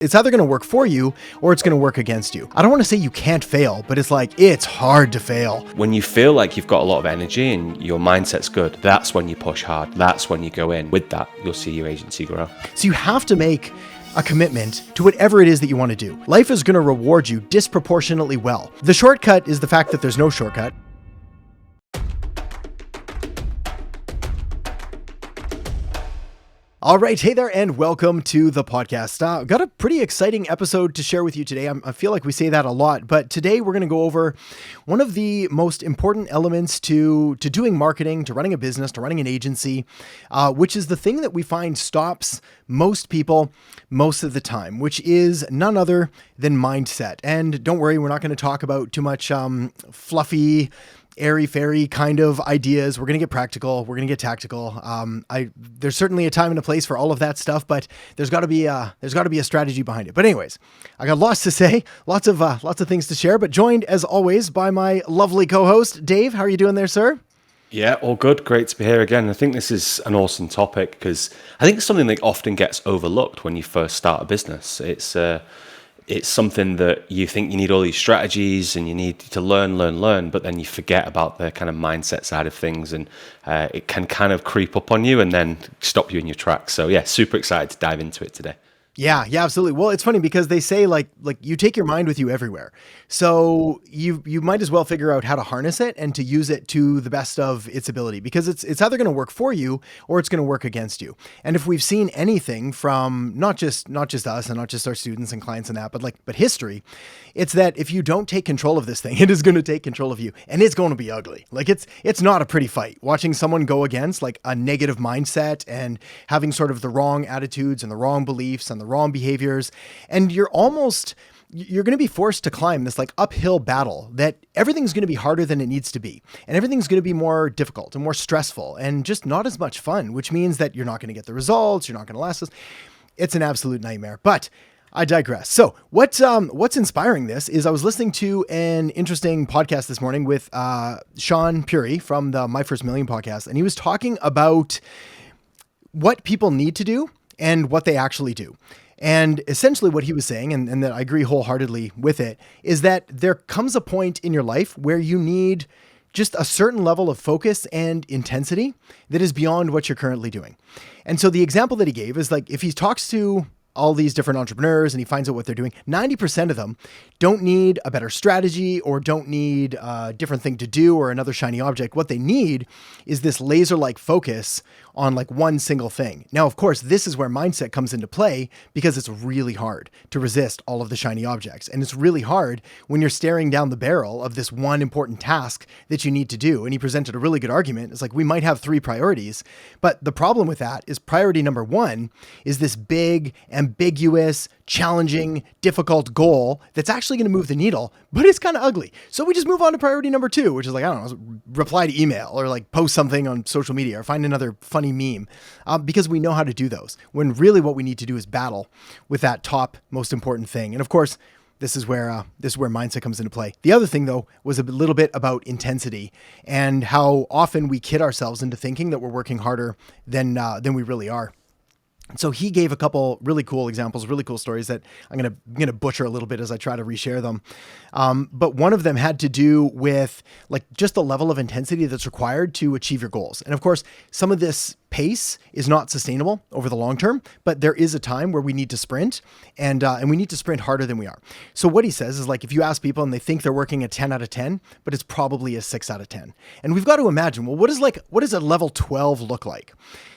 It's either going to work for you or it's going to work against you. I don't want to say you can't fail, but it's like, it's hard to fail. When you feel like you've got a lot of energy and your mindset's good, that's when you push hard. That's when you go in. With that, you'll see your agency grow. So you have to make a commitment to whatever it is that you want to do. Life is going to reward you disproportionately well. The shortcut is the fact that there's no shortcut. All right. Hey there, and welcome to the podcast. I've got a pretty exciting episode to share with you today. I feel like we say that a lot, but today we're going to go over one of the most important elements to doing marketing, to running a business, to running an agency, which is the thing that we find stops most people most of the time, which is none other than mindset. And don't worry, we're not going to talk about too much fluffy, airy-fairy kind of ideas. We're going to get practical. We're going to get tactical. There's certainly a time and a place for all of that stuff, but there's got to be a strategy behind it. But anyways, I got lots to say, lots of things to share, but joined as always by my lovely co-host, Dave. How are you doing there, sir? Yeah, all good. Great to be here again. I think this is an awesome topic because I think it's something that often gets overlooked when you first start a business. It's something that you think you need all these strategies and you need to learn, but then you forget about the kind of mindset side of things, and it can kind of creep up on you and then stop you in your tracks. So yeah, super excited to dive into it today. Yeah, absolutely. Well, it's funny because they say like you take your mind with you everywhere. So you might as well figure out how to harness it and to use it to the best of its ability, because it's either going to work for you or it's going to work against you. And if we've seen anything from not just us and not just our students and clients and that, but history, it's that if you don't take control of this thing, it is going to take control of you, and it's going to be ugly. Like it's not a pretty fight. Watching someone go against like a negative mindset and having sort of the wrong attitudes and the wrong beliefs and the wrong behaviors, and you're going to be forced to climb this like uphill battle that everything's going to be harder than it needs to be, and everything's going to be more difficult and more stressful and just not as much fun, which means that you're not going to get the results, you're not going to last this. It's an absolute nightmare. But I digress. So what's inspiring this is I was listening to an interesting podcast this morning with Sean Puri from the My First Million podcast, and he was talking about what people need to do and what they actually do. And essentially what he was saying, and that I agree wholeheartedly with it, is that there comes a point in your life where you need just a certain level of focus and intensity that is beyond what you're currently doing. And so the example that he gave is like, if he talks to all these different entrepreneurs and he finds out what they're doing, 90% of them don't need a better strategy or don't need a different thing to do or another shiny object. What they need is this laser-like focus on like one single thing. Now, of course, this is where mindset comes into play, because it's really hard to resist all of the shiny objects. And it's really hard when you're staring down the barrel of this one important task that you need to do. And he presented a really good argument. It's like, we might have three priorities, but the problem with that is priority number one is this big, ambiguous, challenging, difficult goal that's actually going to move the needle, but it's kind of ugly. So we just move on to priority number two, which is like, I don't know, reply to email or like post something on social media or find another funny meme, because we know how to do those, when really what we need to do is battle with that top most important thing. And of course, this is where mindset comes into play. The other thing, though, was a little bit about intensity and how often we kid ourselves into thinking that we're working harder than we really are. So he gave a couple really cool examples, really cool stories that I'm gonna butcher a little bit as I try to reshare them. But one of them had to do with like just the level of intensity that's required to achieve your goals. And of course, some of this pace is not sustainable over the long term, but there is a time where we need to sprint, and we need to sprint harder than we are. So what he says is like, if you ask people and they think they're working a 10 out of 10, but it's probably a 6 out of 10. And we've got to imagine, well, what does a level 12 look like?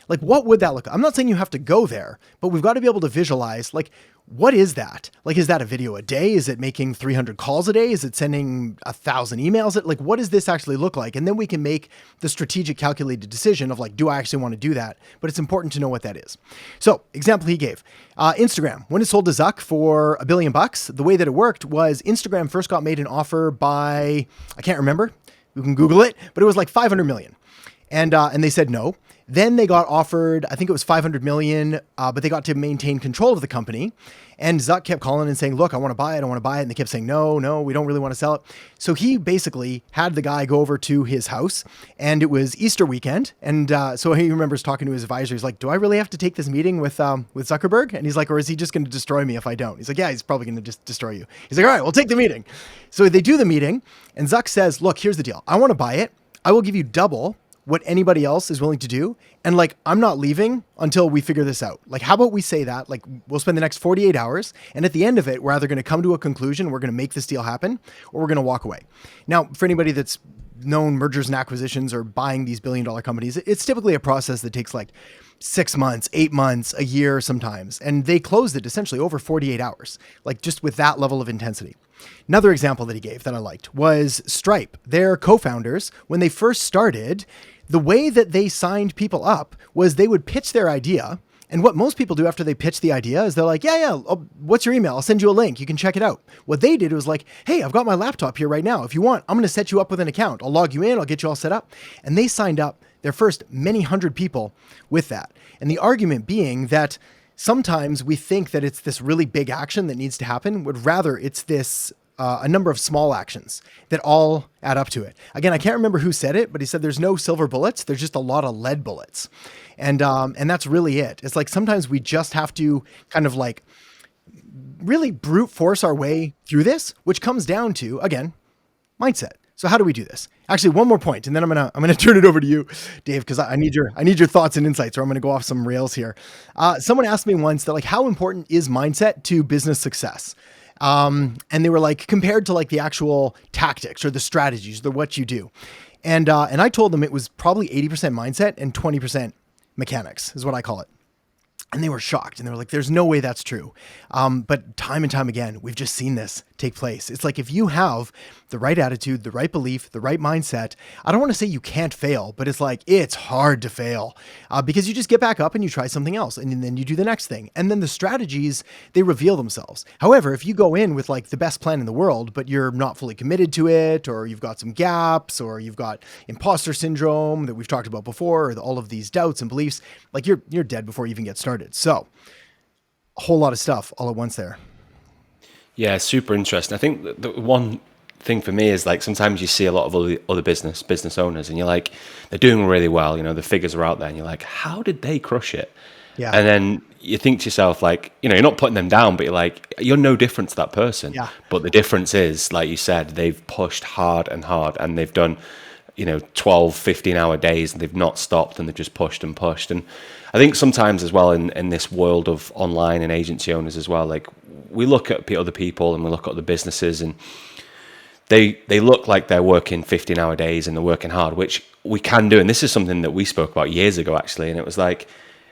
Like, what would that look like? I'm not saying you have to go there, but we've got to be able to visualize, like, what is that? Like, is that a video a day? Is it making 300 calls a day? Is it sending 1,000 emails? Like, what does this actually look like? And then we can make the strategic calculated decision of like, do I actually want to do that? But it's important to know what that is. So example he gave, Instagram, when it sold to Zuck for $1 billion, the way that it worked was Instagram first got made an offer by, I can't remember, you can Google it, but it was like 500 million. And they said no. Then they got offered, I think it was 500 million, but they got to maintain control of the company. And Zuck kept calling and saying, look, I want to buy it. I want to buy it. And they kept saying, no, we don't really want to sell it. So he basically had the guy go over to his house, and it was Easter weekend. And so he remembers talking to his advisor. He's like, do I really have to take this meeting with Zuckerberg? And he's like, or is he just going to destroy me if I don't? He's like, yeah, he's probably going to just destroy you. He's like, all right, we'll take the meeting. So they do the meeting, and Zuck says, look, here's the deal. I want to buy it. I will give you double what anybody else is willing to do. And like, I'm not leaving until we figure this out. Like, how about we say that? Like, we'll spend the next 48 hours. And at the end of it, we're either going to come to a conclusion, we're going to make this deal happen, or we're going to walk away. Now, for anybody that's known mergers and acquisitions or buying these billion-dollar companies, it's typically a process that takes like 6 months, 8 months, a year sometimes. And they closed it essentially over 48 hours, like just with that level of intensity. Another example that he gave that I liked was Stripe. Their co-founders, when they first started, the way that they signed people up was they would pitch their idea. And what most people do after they pitch the idea is they're like, yeah, what's your email? I'll send you a link. You can check it out. What they did was like, hey, I've got my laptop here right now. If you want, I'm going to set you up with an account. I'll log you in. I'll get you all set up. And they signed up their first many hundred people with that. And the argument being that sometimes we think that it's this really big action that needs to happen, but rather it's this a number of small actions that all add up to it. Again, I can't remember who said it, but he said there's no silver bullets. There's just a lot of lead bullets. And that's really it. It's like sometimes we just have to kind of like really brute force our way through this, which comes down to, again, mindset. So how do we do this? Actually, one more point, and then I'm gonna turn it over to you, Dave, because I need your thoughts and insights, or I'm gonna go off some rails here. Someone asked me once that like, how important is mindset to business success? And they were like, compared to like the actual tactics or the strategies, the what you do. And I told them it was probably 80% mindset and 20% mechanics is what I call it. And they were shocked and they were like, there's no way that's true. But time and time again, we've just seen this take place. It's like, if you have the right attitude, the right belief, the right mindset, I don't want to say you can't fail, but it's like, it's hard to fail because you just get back up and you try something else. And then you do the next thing. And then the strategies, they reveal themselves. However, if you go in with like the best plan in the world, but you're not fully committed to it, or you've got some gaps, or you've got imposter syndrome that we've talked about before, or all of these doubts and beliefs, like you're dead before you even get started. So a whole lot of stuff all at once there. Yeah, super interesting. I think the one thing for me is like sometimes you see a lot of other business owners, and you're like, they're doing really well. You know, the figures are out there, and you're like, how did they crush it? Yeah. And then you think to yourself, like, you know, you're not putting them down, but you're like, you're no different to that person. Yeah. But the difference is, like you said, they've pushed hard, and they've done, you know, 12, 15-hour days, and they've not stopped, and they've just pushed and pushed. And I think sometimes as well in this world of online and agency owners as well, like we look at other people and we look at the businesses, and they look like they're working 15-hour days and they're working hard, which we can do. And this is something that we spoke about years ago, actually. And it was like,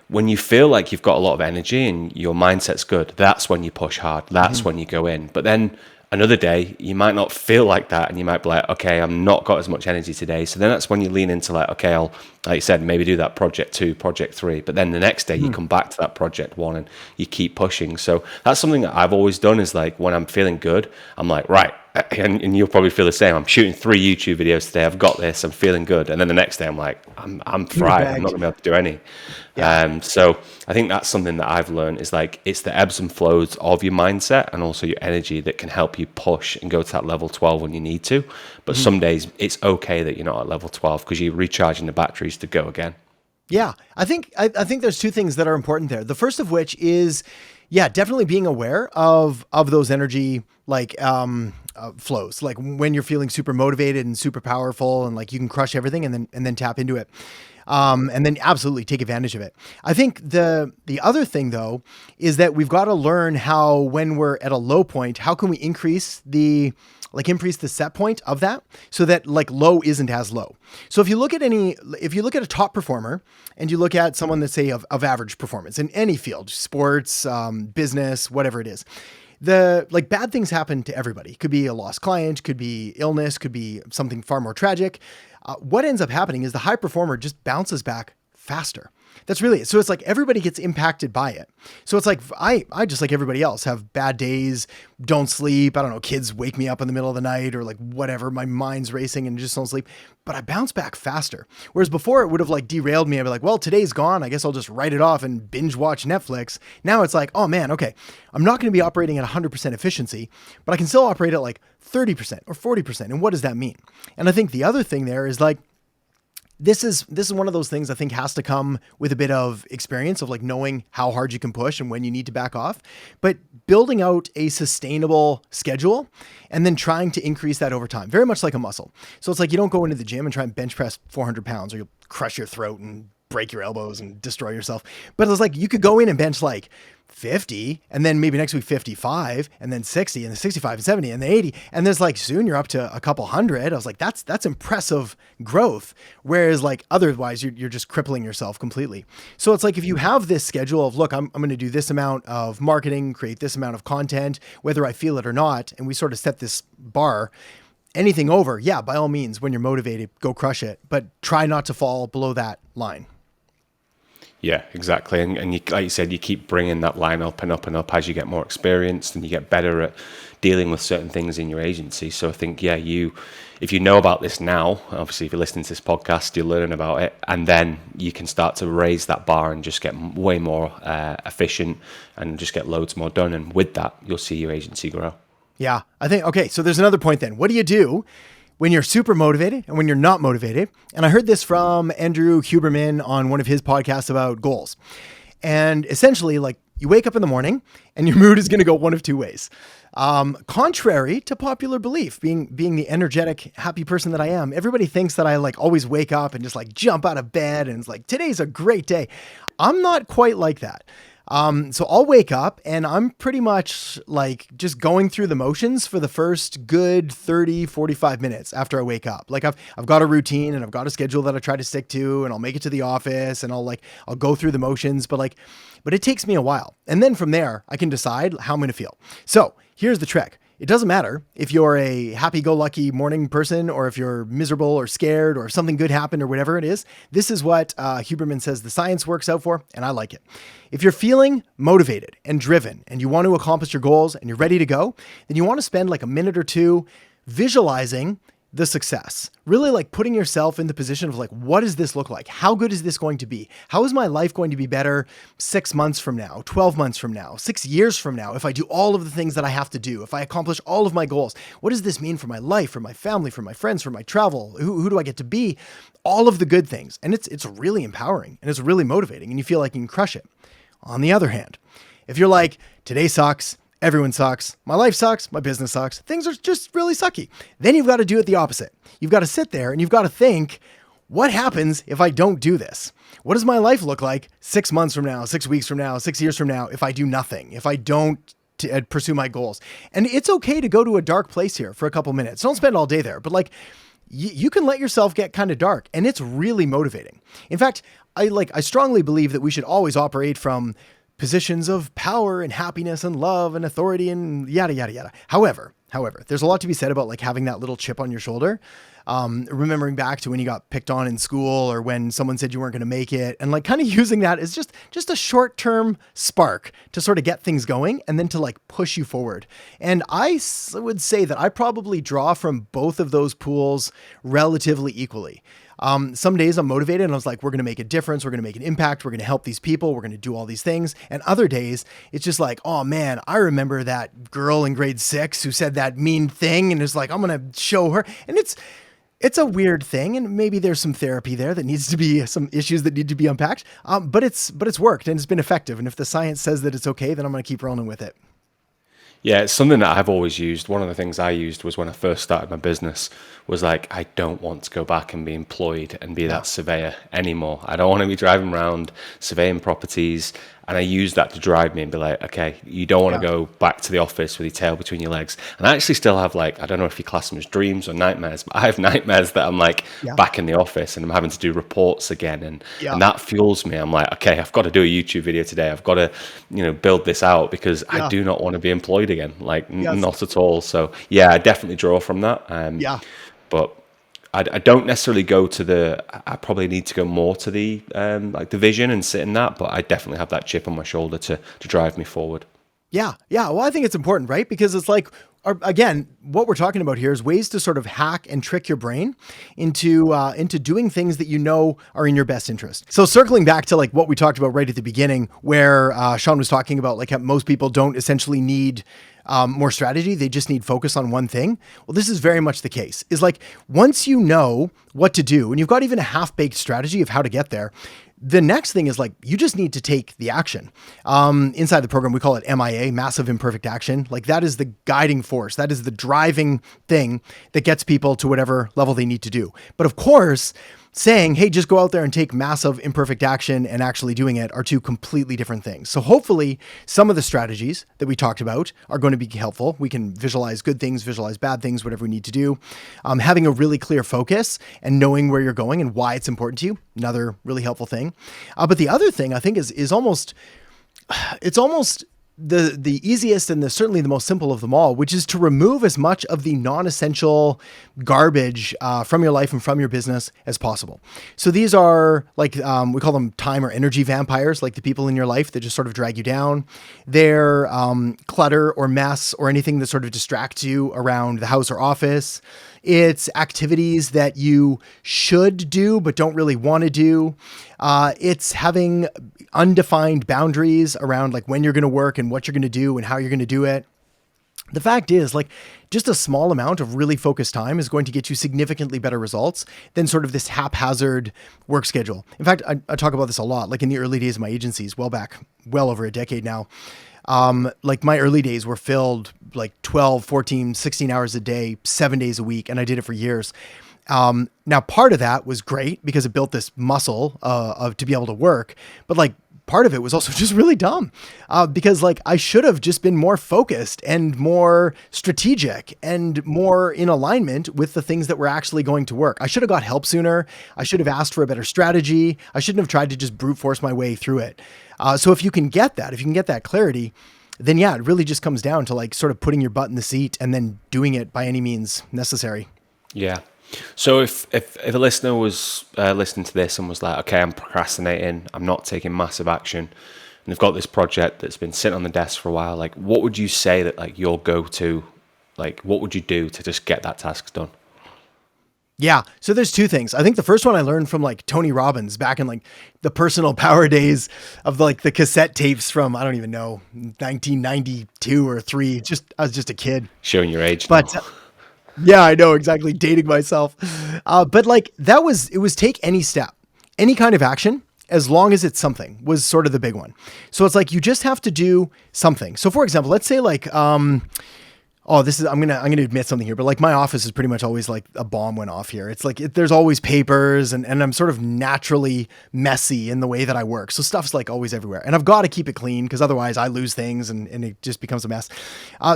when you feel like you've got a lot of energy and your mindset's good, that's when you push hard. That's when you go in. But then another day, you might not feel like that, and you might be like, okay, I've not got as much energy today. So then that's when you lean into like, okay, I'll, like you said, maybe do that project 2, project 3. But then the next day you come back to that project 1 and you keep pushing. So that's something that I've always done, is like, when I'm feeling good, I'm like, right. And you'll probably feel the same. I'm shooting 3 YouTube videos today. I've got this. I'm feeling good. And then the next day, I'm like, I'm fried. I'm not going to be able to do any. Yeah. So I think that's something that I've learned, is like, it's the ebbs and flows of your mindset and also your energy that can help you push and go to that level 12 when you need to. But some days it's okay that you're not at level 12 because you're recharging the batteries to go again. Yeah, I think there's 2 things that are important there. The first of which is, yeah, definitely being aware of those energy like flows, like when you're feeling super motivated and super powerful and like you can crush everything, and then tap into it. And then absolutely take advantage of it. I think the other thing though is that we've got to learn how, when we're at a low point, how can we increase the set point of that so that like low isn't as low. So if you look at a top performer and you look at someone that's say of average performance in any field, sports, business, whatever it is, the like bad things happen to everybody. Could be a lost client, could be illness, could be something far more tragic. What ends up happening is the high performer just bounces back faster. That's really it. So it's like everybody gets impacted by it. So it's like I just like everybody else have bad days, don't sleep. I don't know, kids wake me up in the middle of the night or like whatever. My mind's racing and just don't sleep. But I bounce back faster. Whereas before it would have like derailed me. I'd be like, well, today's gone. I guess I'll just write it off and binge watch Netflix. Now it's like, oh man, okay, I'm not going to be operating at 100% efficiency, but I can still operate at like 30% or 40%. And what does that mean? And I think the other thing there is like, this is one of those things I think has to come with a bit of experience of like knowing how hard you can push and when you need to back off, but building out a sustainable schedule and then trying to increase that over time, very much like a muscle. So it's like you don't go into the gym and try and bench press 400 pounds or you'll crush your throat and break your elbows and destroy yourself. But it's like you could go in and bench like 50 and then maybe next week 55 and then 60 and then 65 and 70 and then 80 and there's like soon you're up to a couple hundred. I was like, that's impressive growth. Whereas like otherwise you're just crippling yourself completely. So it's like if you have this schedule of look, I'm going to do this amount of marketing, create this amount of content, whether I feel it or not, and we sort of set this bar. Anything over, yeah, by all means, when you're motivated, go crush it, but try not to fall below that line. Yeah, exactly. And you, like you said, you keep bringing that line up and up and up as you get more experienced and you get better at dealing with certain things in your agency. So I think, yeah, if you know about this now, obviously if you're listening to this podcast, you're learning about it, and then you can start to raise that bar and just get way more efficient and just get loads more done. And with that, you'll see your agency grow. Yeah, I think, okay, so there's another point then. What do you do when you're super motivated and when you're not motivated? And I heard this from Andrew Huberman on one of his podcasts about goals. And essentially, like, you wake up in the morning and your mood is going to go one of two ways. Contrary to popular belief, being the energetic, happy person that I am, everybody thinks that I like always wake up and just like jump out of bed and it's like, today's a great day. I'm not quite like that. So I'll wake up and I'm pretty much like just going through the motions for the first good 30, 45 minutes after I wake up. Like I've got a routine and I've got a schedule that I try to stick to, and I'll make it to the office and I'll go through the motions, but it takes me a while. And then from there I can decide how I'm going to feel. So here's the trick. It doesn't matter if you're a happy-go-lucky morning person or if you're miserable or scared or if something good happened or whatever it is. This is what Huberman says the science works out for, and I like it. If you're feeling motivated and driven and you want to accomplish your goals and you're ready to go, then you want to spend like a minute or two visualizing the success, really like putting yourself in the position of like, what does this look like? How good is this going to be? How is my life going to be better 6 months from now, 12 months from now, 6 years from now? If I do all of the things that I have to do, if I accomplish all of my goals, what does this mean for my life, for my family, for my friends, for my travel? Who do I get to be? All of the good things. And it's really empowering and it's really motivating and you feel like you can crush it. On the other hand, if you're like, today sucks, everyone sucks, my life sucks, my business sucks, things are just really sucky, then you've got to do it the opposite. You've got to sit there and you've got to think, what happens if I don't do this? What does my life look like 6 months from now, 6 weeks from now, 6 years from now, if I do nothing, if I don't pursue my goals? And it's okay to go to a dark place here for a couple minutes. Don't spend all day there, but like you can let yourself get kind of dark and it's really motivating. In fact, I strongly believe that we should always operate from positions of power and happiness and love and authority and yada, yada, yada. However, there's a lot to be said about like having that little chip on your shoulder. Remembering back to when you got picked on in school or when someone said you weren't going to make it and like kind of using that as just a short-term spark to sort of get things going and then to like push you forward. And I would say that I probably draw from both of those pools relatively equally. Some days I'm motivated and I was like, we're going to make a difference. We're going to make an impact. We're going to help these people. We're going to do all these things. And other days it's just like, oh man, I remember that girl in grade 6 who said that mean thing. And it's like, I'm going to show her. And it's a weird thing. And maybe there's some therapy there that needs to be some issues that need to be unpacked. But it's worked and it's been effective. And if the science says that it's okay, then I'm going to keep rolling with it. Yeah, it's something that I've always used. One of the things I used was when I first started my business was like, I don't want to go back and be employed and be that surveyor anymore. I don't want to be driving around surveying properties. And I used that to drive me and be like, okay, you don't want to go back to the office with your tail between your legs. And I actually still have like, I don't know if you class them as dreams or nightmares, but I have nightmares that I'm like back in the office and I'm having to do reports again. And that fuels me. I'm like, okay, I've got to do a YouTube video today. I've got to, build this out because I do not want to be employed again. Like not at all. So yeah, I definitely draw from that. But I don't necessarily go to the. I probably need to go more to the like the vision and sit in that, but I definitely have that chip on my shoulder to drive me forward. Yeah. Yeah. Well, I think it's important, right? Because it's like, again, what we're talking about here is ways to sort of hack and trick your brain into doing things that you know are in your best interest. So circling back to like what we talked about right at the beginning, where Sean was talking about like how most people don't essentially need more strategy. They just need focus on one thing. Well, this is very much the case. Is like once you know what to do and you've got even a half-baked strategy of how to get there, the next thing is like, you just need to take the action. Inside the program, we call it MIA, massive imperfect action. Like that is the guiding force. That is the driving thing that gets people to whatever level they need to do. But of course, saying, hey, just go out there and take massive imperfect action and actually doing it are two completely different things. So hopefully some of the strategies that we talked about are going to be helpful. We can visualize good things, visualize bad things, whatever we need to do. Having a really clear focus and knowing where you're going and why it's important to you, another really helpful thing. But the other thing I think is almost, it's almost the easiest and certainly the most simple of them all, which is to remove as much of the non-essential garbage from your life and from your business as possible. So these are like, we call them time or energy vampires, like the people in your life that just sort of drag you down. They're clutter or mess or anything that sort of distracts you around the house or office. It's activities that you should do but don't really want to do. It's having undefined boundaries around like when you're going to work and what you're going to do and how you're going to do it. The fact is, like, just a small amount of really focused time is going to get you significantly better results than sort of this haphazard work schedule. In fact, I talk about this a lot, like in the early days of my agencies, well over a decade now. Like my early days were filled like 12, 14, 16 hours a day, 7 days a week. And I did it for years. Now part of that was great because it built this muscle, to be able to work, but like part of it was also just really dumb, because like I should have just been more focused and more strategic and more in alignment with the things that were actually going to work. I should have got help sooner. I should have asked for a better strategy. I shouldn't have tried to just brute force my way through it. So if you can get that clarity, then yeah, it really just comes down to like sort of putting your butt in the seat and then doing it by any means necessary. Yeah. So if a listener was listening to this and was like, okay, I'm procrastinating, I'm not taking massive action, and they've got this project that's been sitting on the desk for a while, like what would you say that like your go-to, like what would you do to just get that task done? Yeah. So there's two things. I think the first one I learned from like Tony Robbins back in like the personal power days of like the cassette tapes from, I don't even know, 1992 or 3. I was just a kid. Showing your age. But yeah, I know, exactly. Dating myself. But like it was take any step, any kind of action, as long as it's something was sort of the big one. So it's like, you just have to do something. So for example, let's say like, I'm going to admit something here, but like my office is pretty much always like a bomb went off here. It's like, there's always papers and I'm sort of naturally messy in the way that I work. So stuff's like always everywhere and I've got to keep it clean because otherwise I lose things and it just becomes a mess.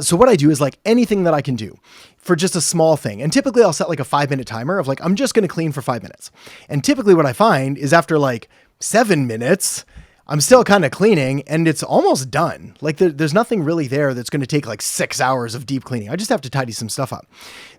So what I do is like anything that I can do for just a small thing. And typically I'll set like a 5-minute timer of like, I'm just going to clean for 5 minutes. And typically what I find is after like 7 minutes, I'm still kind of cleaning and it's almost done. Like there's nothing really there that's going to take like 6 hours of deep cleaning. I just have to tidy some stuff up.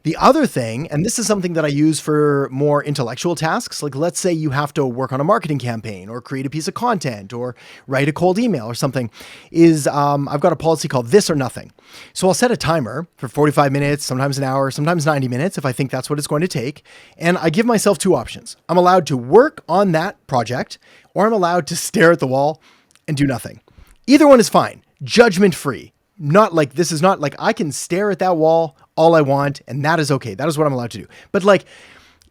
The other thing, and this is something that I use for more intellectual tasks, like let's say you have to work on a marketing campaign or create a piece of content or write a cold email or something, is I've got a policy called this or nothing. So I'll set a timer for 45 minutes, sometimes an hour, sometimes 90 minutes if I think that's what it's going to take. And I give myself 2 options. I'm allowed to work on that project or I'm allowed to stare at the wall and do nothing. Either one is fine. Judgment free. Not like, this is not like I can stare at that wall all I want and that is okay. That is what I'm allowed to do. But like,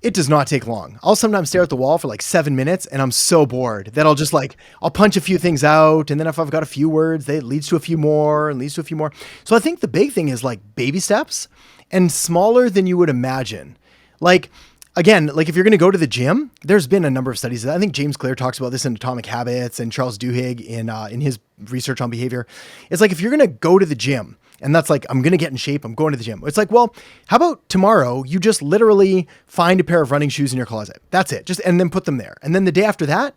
it does not take long. I'll sometimes stare at the wall for like 7 minutes and I'm so bored that I'll punch a few things out. And then if I've got a few words, it leads to a few more and leads to a few more. So I think the big thing is like baby steps and smaller than you would imagine. Like, again, like if you're going to go to the gym, there's been a number of studies. I think James Clear talks about this in Atomic Habits and Charles Duhigg in his research on behavior. It's like, if you're going to go to the gym and that's like, I'm going to get in shape, I'm going to the gym. It's like, well, how about tomorrow you just literally find a pair of running shoes in your closet. That's it. And then put them there. And then the day after that,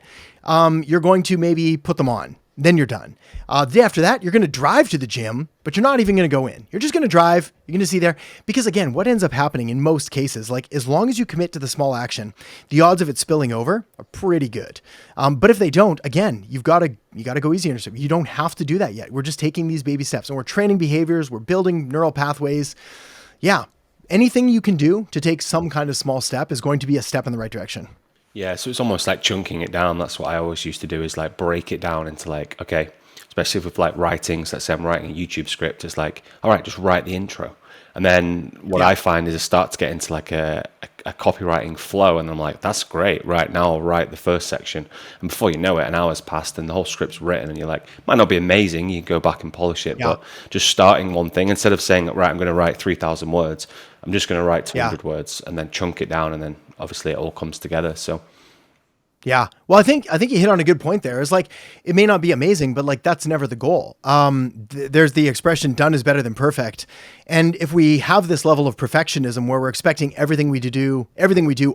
you're going to maybe put them on. then you're done. The day after that, you're going to drive to the gym, but you're not even going to go in. You're just going to drive. You're going to see there. Because again, what ends up happening in most cases, like as long as you commit to the small action, the odds of it spilling over are pretty good. But if they don't, again, you got to go easy on yourself. You don't have to do that yet. We're just taking these baby steps and we're training behaviors. We're building neural pathways. Yeah. Anything you can do to take some kind of small step is going to be a step in the right direction. Yeah, so it's almost like chunking it down. That's what I always used to do, is like break it down into like, okay, especially with like writings, let's say I'm writing a YouTube script, it's like, all right, just write the intro. And then what I find is I start to get into like a copywriting flow, and I'm like, that's great. Right now I'll write the first section. And before you know it, an hour's passed and the whole script's written, and you're like, might not be amazing. You can go back and polish it, but just starting one thing, instead of saying, right, I'm going to write 3,000 words, I'm just going to write 200 words and then chunk it down, and then obviously it all comes together. So yeah. Well, I think you hit on a good point there. It's like, it may not be amazing, but like, that's never the goal. There's the expression, done is better than perfect. And if we have this level of perfectionism where we're expecting everything we do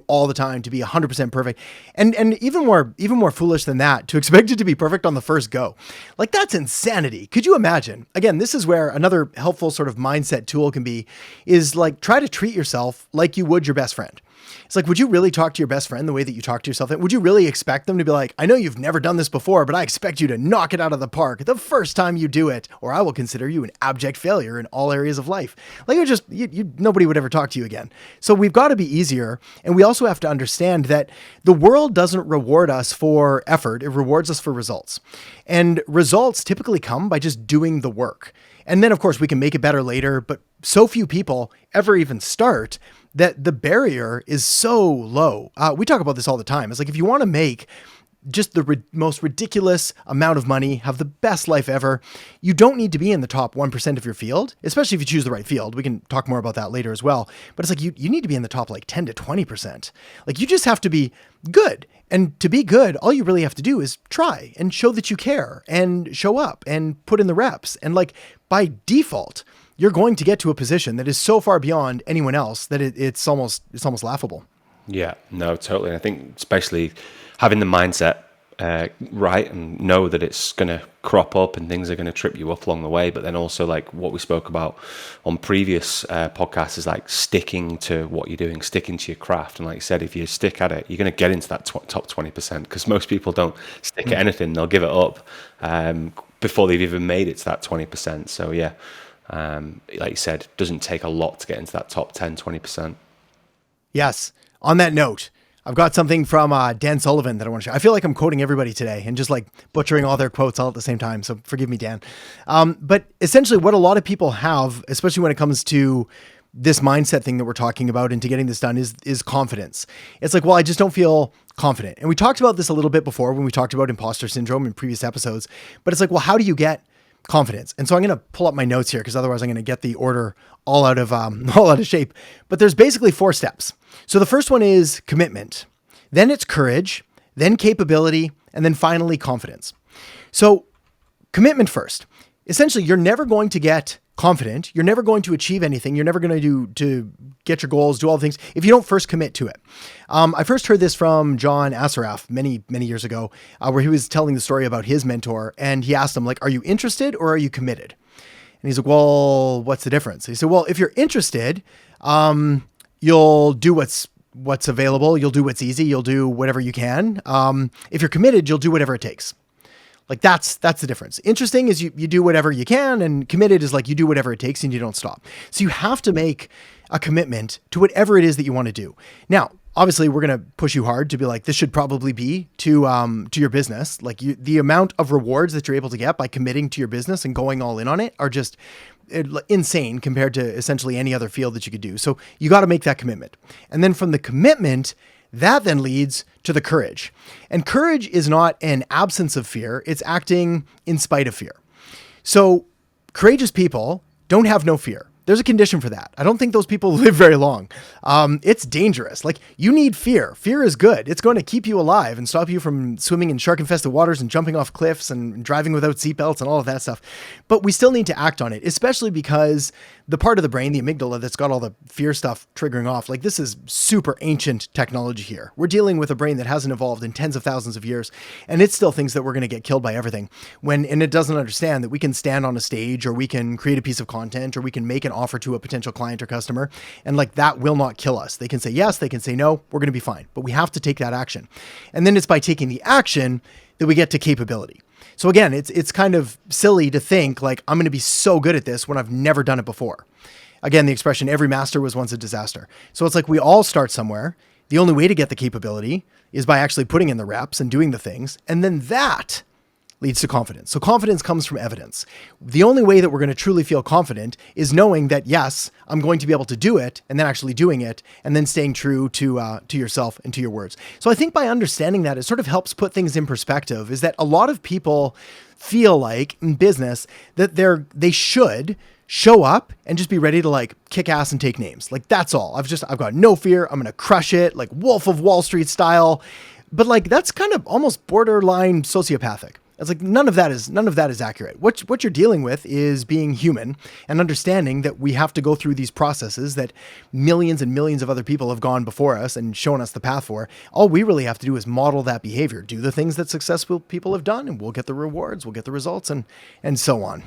all the time to be 100% perfect, and even more foolish than that, to expect it to be perfect on the first go, like that's insanity. Could you imagine? Again, this is where another helpful sort of mindset tool can be, is like, try to treat yourself like you would your best friend. It's like, would you really talk to your best friend the way that you talk to yourself? Would you really expect them to be like, I know you've never done this before, but I expect you to knock it out of the park the first time you do it, or I will consider you an abject failure in all areas of life. Like, it just, nobody would ever talk to you again. So we've got to be easier. And we also have to understand that the world doesn't reward us for effort. It rewards us for results. And results typically come by just doing the work. And then of course we can make it better later, but so few people ever even start, that the barrier is so low. We talk about this all the time. It's like, if you want to make just the most ridiculous amount of money, have the best life ever, you don't need to be in the top 1% of your field, especially if you choose the right field. We can talk more about that later as well. But it's like, you need to be in the top like 10 to 20%. Like, you just have to be good. And to be good, all you really have to do is try and show that you care and show up and put in the reps. And like, by default, you're going to get to a position that is so far beyond anyone else that it's almost laughable. yeah, no, totally. And I think especially having the mindset right, and know that it's going to crop up and things are going to trip you up along the way. But then also, like what we spoke about on previous podcasts, is like sticking to what you're doing, sticking to your craft. And like you said, if you stick at it, you're going to get into that top 20%, because most people don't stick at anything. They'll give it up before they've even made it to that 20%. So yeah, like you said, it doesn't take a lot to get into that top 10, 20%. Yes. On that note, I've got something from Dan Sullivan that I want to share. I feel like I'm quoting everybody today and just like butchering all their quotes all at the same time. So forgive me, Dan. But essentially what a lot of people have, especially when it comes to this mindset thing that we're talking about and to getting this done, is confidence. It's like, well, I just don't feel confident. And we talked about this a little bit before when we talked about imposter syndrome in previous episodes, but it's like, well, how do you get confidence? And so I'm going to pull up my notes here, because otherwise I'm going to get the order all out of shape. But there's basically 4 steps. So the first one is commitment, then it's courage, then capability, and then finally confidence. So commitment first. Essentially, you're never going to get confident. You're never going to achieve anything. You're never going to get your goals, do all the things, if you don't first commit to it. I first heard this from John Assaraf many, many years ago, where he was telling the story about his mentor, and he asked him, like, are you interested or are you committed? And he's like, well, what's the difference? He said, well, if you're interested, you'll do what's available. You'll do what's easy. You'll do whatever you can. If you're committed, you'll do whatever it takes. Like that's the difference. Interesting is you do whatever you can, and committed is like you do whatever it takes and you don't stop. So you have to make a commitment to whatever it is that you want to do. Now, obviously we're going to push you hard to be like, this should probably be to your business. Like the amount of rewards that you're able to get by committing to your business and going all in on it are just insane compared to essentially any other field that you could do. So you got to make that commitment. And then from the commitment, that then leads to the courage. And courage is not an absence of fear. It's acting in spite of fear. So courageous people don't have no fear. There's a condition for that. I don't think those people live very long. It's dangerous. Like, you need fear. Fear is good. It's going to keep you alive and stop you from swimming in shark-infested waters and jumping off cliffs and driving without seatbelts and all of that stuff. But we still need to act on it, especially because the part of the brain, the amygdala, that's got all the fear stuff triggering off, like, this is super ancient technology here. We're dealing with a brain that hasn't evolved in tens of thousands of years, and it still thinks that we're going to get killed by everything, and it doesn't understand that we can stand on a stage, or we can create a piece of content, or we can make an offer to a potential client or customer, and like, that will not kill us. They can say yes, they can say no, we're going to be fine, but we have to take that action. And then it's by taking the action that we get to capability. So again, it's kind of silly to think like, I'm going to be so good at this when I've never done it before. Again, the expression, every master was once a disaster. So it's like, we all start somewhere. The only way to get the capability is by actually putting in the reps and doing the things. And then that leads to confidence. So confidence comes from evidence. The only way that we're going to truly feel confident is knowing that, yes, I'm going to be able to do it, and then actually doing it, and then staying true to yourself and to your words. So I think by understanding that, it sort of helps put things in perspective, is that a lot of people feel like in business that they should show up and just be ready to like kick ass and take names. Like, that's all. I've got no fear. I'm going to crush it, like Wolf of Wall Street style. But like, that's kind of almost borderline sociopathic. It's like, none of that is accurate. What you're dealing with is being human and understanding that we have to go through these processes that millions and millions of other people have gone before us and shown us the path for. All we really have to do is model that behavior, do the things that successful people have done, and we'll get the rewards, we'll get the results, and so on.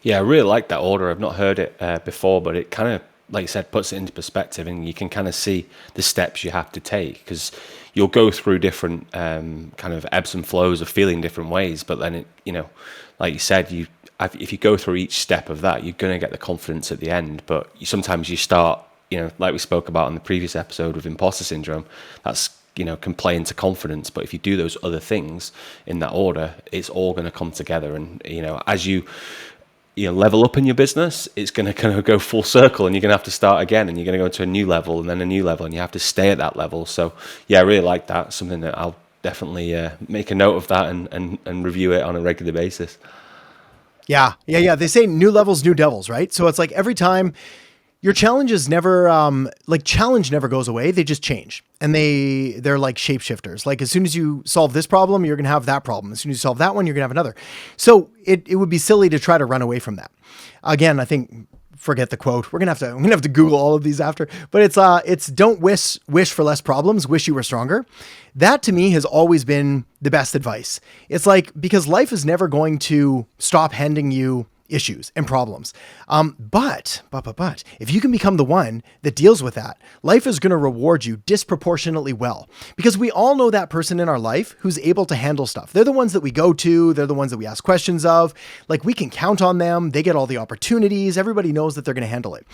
Yeah, I really like that order. I've not heard it before, but it kind of, like you said, puts it into perspective, and you can kind of see the steps you have to take, because you'll go through different kind of ebbs and flows of feeling different ways. But then, like you said, if you go through each step of that, you're going to get the confidence at the end. But sometimes you start, like we spoke about in the previous episode with imposter syndrome, that's, can play into confidence. But if you do those other things in that order, it's all going to come together. And, as you level up in your business, it's going to kind of go full circle, and you're going to have to start again, and you're going to go to a new level and then a new level, and you have to stay at that level. So yeah, I really like that. Something that I'll definitely make a note of that and review it on a regular basis. Yeah. They say new levels, new devils, right? So it's like, every time your challenges never, challenge never goes away. They just change, and they're like shapeshifters. Like, as soon as you solve this problem, you're going to have that problem. As soon as you solve that one, you're going to have another. So it would be silly to try to run away from that. Again, I think, forget the quote. We're going to have to Google all of these after, but it's don't wish for less problems, wish you were stronger. That to me has always been the best advice. It's like, because life is never going to stop handing you issues and problems. But if you can become the one that deals with that, life is going to reward you disproportionately well, because we all know that person in our life who's able to handle stuff. They're the ones that we go to. They're the ones that we ask questions of. Like, we can count on them. They get all the opportunities. Everybody knows that they're going to handle it,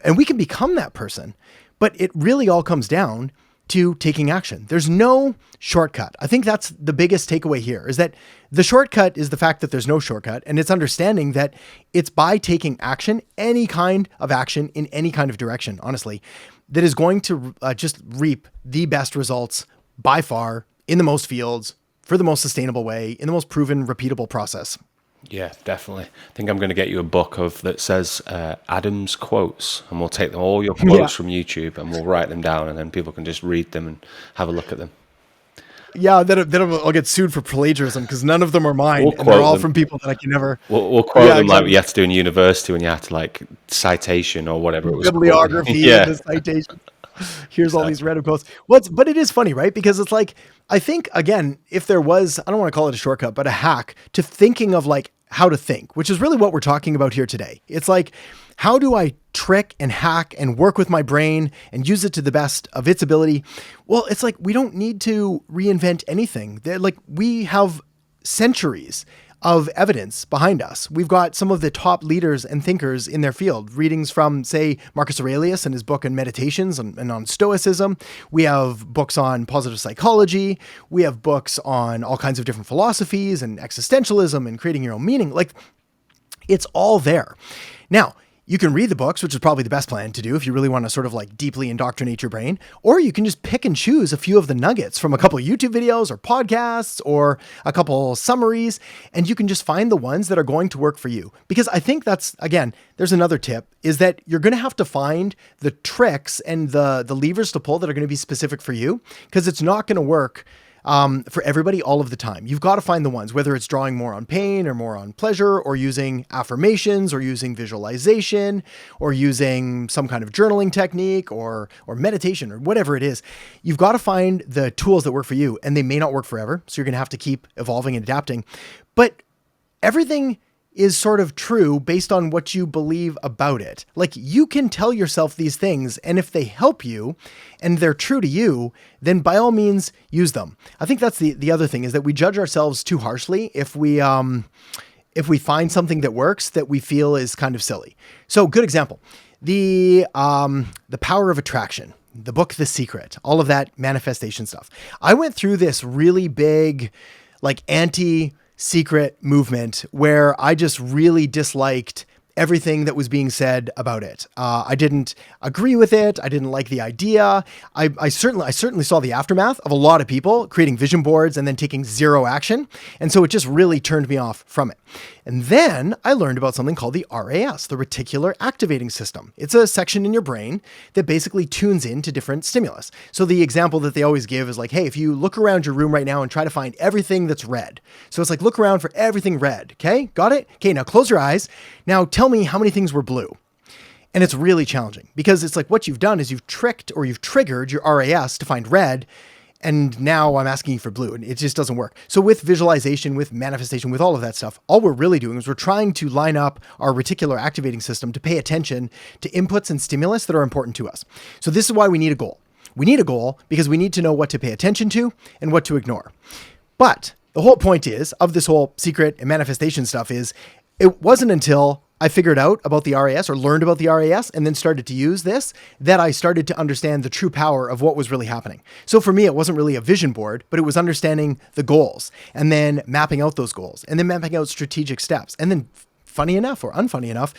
and we can become that person. But it really all comes down to taking action. There's no shortcut. I think that's the biggest takeaway here, is that the shortcut is the fact that there's no shortcut, and it's understanding that it's by taking action, any kind of action in any kind of direction, honestly, that is going to just reap the best results by far, in the most fields, for the most sustainable way, in the most proven, repeatable process. Yeah, definitely. I think I'm going to get you a book that says Adam's quotes, and we'll take all your quotes from YouTube, and we'll write them down, and then people can just read them and have a look at them. Yeah, then I'll get sued for plagiarism, because none of them are mine, and they're all from people that I can never. We'll quote them exactly. Like you have to do in university when you have to, like, citation or whatever it was. Bibliography, yeah. The citation. Here's all these random quotes. But it is funny, right? Because it's like, I think, again, if there was, I don't want to call it a shortcut, but a hack to thinking of like how to think, which is really what we're talking about here today. It's like, how do I trick and hack and work with my brain and use it to the best of its ability? Well, it's like, we don't need to reinvent anything. We have centuries of evidence behind us. We've got some of the top leaders and thinkers in their field. Readings from, say, Marcus Aurelius and his book on Meditations and on Stoicism. We have books on positive psychology. We have books on all kinds of different philosophies and existentialism and creating your own meaning. Like, it's all there. Now, You can read the books, which is probably the best plan to do if you really want to sort of like deeply indoctrinate your brain, or you can just pick and choose a few of the nuggets from a couple of YouTube videos or podcasts or a couple summaries, and you can just find the ones that are going to work for you. Because I think that's, again, there's another tip, is that you're going to have to find the tricks and the levers to pull that are going to be specific for you, because it's not going to work for everybody all of the time. You've got to find the ones, whether it's drawing more on pain or more on pleasure, or using affirmations or using visualization or using some kind of journaling technique or meditation or whatever it is. You've got to find the tools that work for you, and they may not work forever. So you're going to have to keep evolving and adapting, but everything is sort of true based on what you believe about it. Like, you can tell yourself these things, and if they help you and they're true to you, then by all means use them. I think that's the other thing, is that we judge ourselves too harshly if we find something that works that we feel is kind of silly. So, good example, the power of attraction, the book, The Secret, all of that manifestation stuff. I went through this really big, like, anti-secret movement where I just really disliked everything that was being said about it. I didn't agree with it. I didn't like the idea. I certainly saw the aftermath of a lot of people creating vision boards and then taking zero action. And so it just really turned me off from it. And then I learned about something called the RAS, the reticular activating system. It's a section in your brain that basically tunes into different stimulus. So the example that they always give is like, hey, if you look around your room right now and try to find everything that's red. So it's like, look around for everything red. Okay, got it? Okay, now close your eyes. Now tell me how many things were blue. And it's really challenging, because it's like, what you've done is you've tricked or you've triggered your RAS to find red. And now I'm asking you for blue, and it just doesn't work. So with visualization, with manifestation, with all of that stuff, all we're really doing is we're trying to line up our reticular activating system to pay attention to inputs and stimulus that are important to us. So this is why we need a goal. We need a goal because we need to know what to pay attention to and what to ignore. But the whole point is, of this whole secret and manifestation stuff, is it wasn't until I figured out about the RAS, or learned about the RAS, and then started to use this, that I started to understand the true power of what was really happening. So for me, it wasn't really a vision board, but it was understanding the goals and then mapping out those goals and then mapping out strategic steps. And then, funny enough or unfunny enough,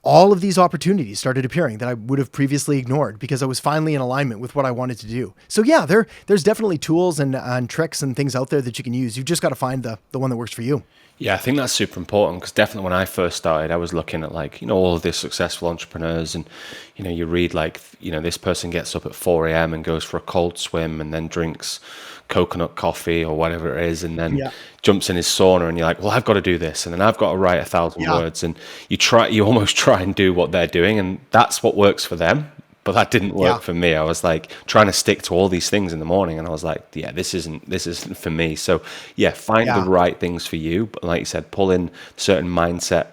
all of these opportunities started appearing that I would have previously ignored because I was finally in alignment with what I wanted to do. So yeah, there's definitely tools and tricks and things out there that you can use. You've just got to find the one that works for you. Yeah, I think that's super important, because definitely when I first started, I was looking at, like, all of these successful entrepreneurs, and, you read, like, this person gets up at 4 a.m. and goes for a cold swim and then drinks coconut coffee or whatever it is, and then Yeah. jumps in his sauna, and you're like, well, I've got to do this, and then I've got to write 1,000 Yeah. words, and you almost try and do what they're doing, and that's what works for them. But that didn't work Yeah. for me. I was like trying to stick to all these things in the morning, and I was like, yeah, this isn't for me. So yeah, find the Yeah. right things for you. But like you said, pull in certain mindset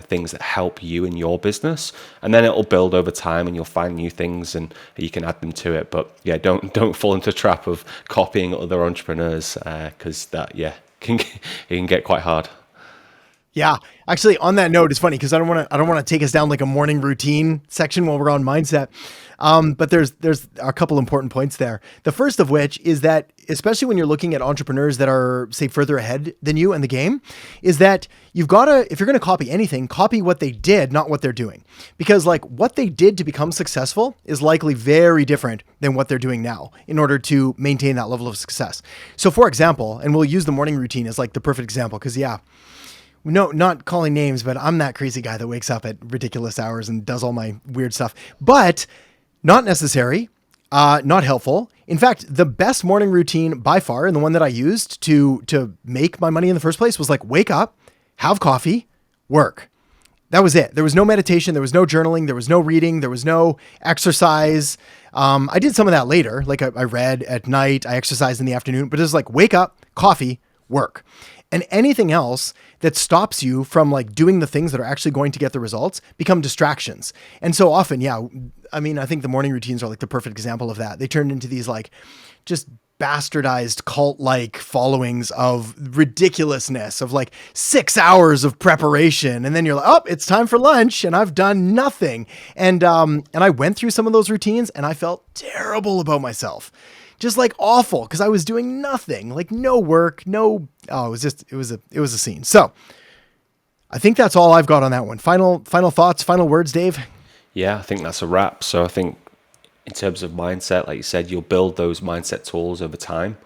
things that help you in your business, and then it'll build over time, and you'll find new things, and you can add them to it. But yeah, don't fall into the trap of copying other entrepreneurs, because that it can get quite hard. Yeah. Actually, on that note, it's funny because I don't want to take us down like a morning routine section while we're on mindset. But there's a couple important points there. The first of which is that, especially when you're looking at entrepreneurs that are, say, further ahead than you in the game, is that you've got to, if you're going to copy anything, copy what they did, not what they're doing. Because like what they did to become successful is likely very different than what they're doing now in order to maintain that level of success. So for example, and we'll use the morning routine as like the perfect example, because no, not calling names, but I'm that crazy guy that wakes up at ridiculous hours and does all my weird stuff, but not necessary, not helpful. In fact, the best morning routine by far, and the one that I used to make my money in the first place, was like, wake up, have coffee, work. That was it. There was no meditation. There was no journaling. There was no reading. There was no exercise. I did some of that later. Like I read at night, I exercised in the afternoon, but it was like, wake up, coffee, work. And anything else that stops you from like doing the things that are actually going to get the results become distractions. And so often, I think the morning routines are like the perfect example of that. They turn into these like just bastardized cult-like followings of ridiculousness of like 6 hours of preparation. And then you're like, oh, it's time for lunch and I've done nothing. And I went through some of those routines and I felt terrible about myself. Just like awful, because I was doing nothing, like no work, it was a scene. So I think that's all I've got on that one. Final thoughts, final words, Dave? Yeah, I think that's a wrap. So I think in terms of mindset, like you said, you'll build those mindset tools over time.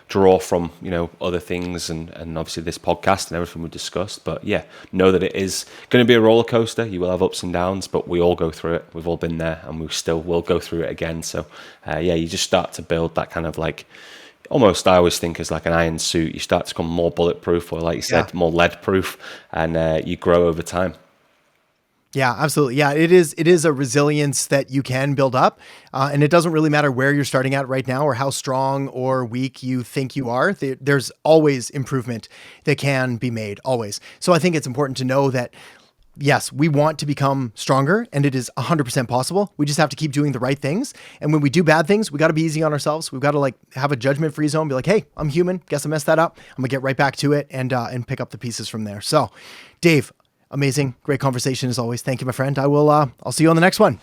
Draw from other things and obviously this podcast and everything we discussed. But yeah, know that it is going to be a roller coaster. You will have ups and downs, but we all go through it. We've all been there, and we still will go through it again. So yeah, you just start to build that kind of like almost I always think as like an iron suit. You start to become more bulletproof, or like you said, more lead proof, and you grow over time. Yeah, absolutely. Yeah, it is a resilience that you can build up. And it doesn't really matter where you're starting at right now or how strong or weak you think you are. There's always improvement that can be made, always. So I think it's important to know that, yes, we want to become stronger, and it is 100% possible. We just have to keep doing the right things. And when we do bad things, we got to be easy on ourselves. We've got to like have a judgment-free zone, be like, hey, I'm human. Guess I messed that up. I'm gonna get right back to it and pick up the pieces from there. So Dave, amazing. Great conversation as always. Thank you, my friend. I'll see you on the next one.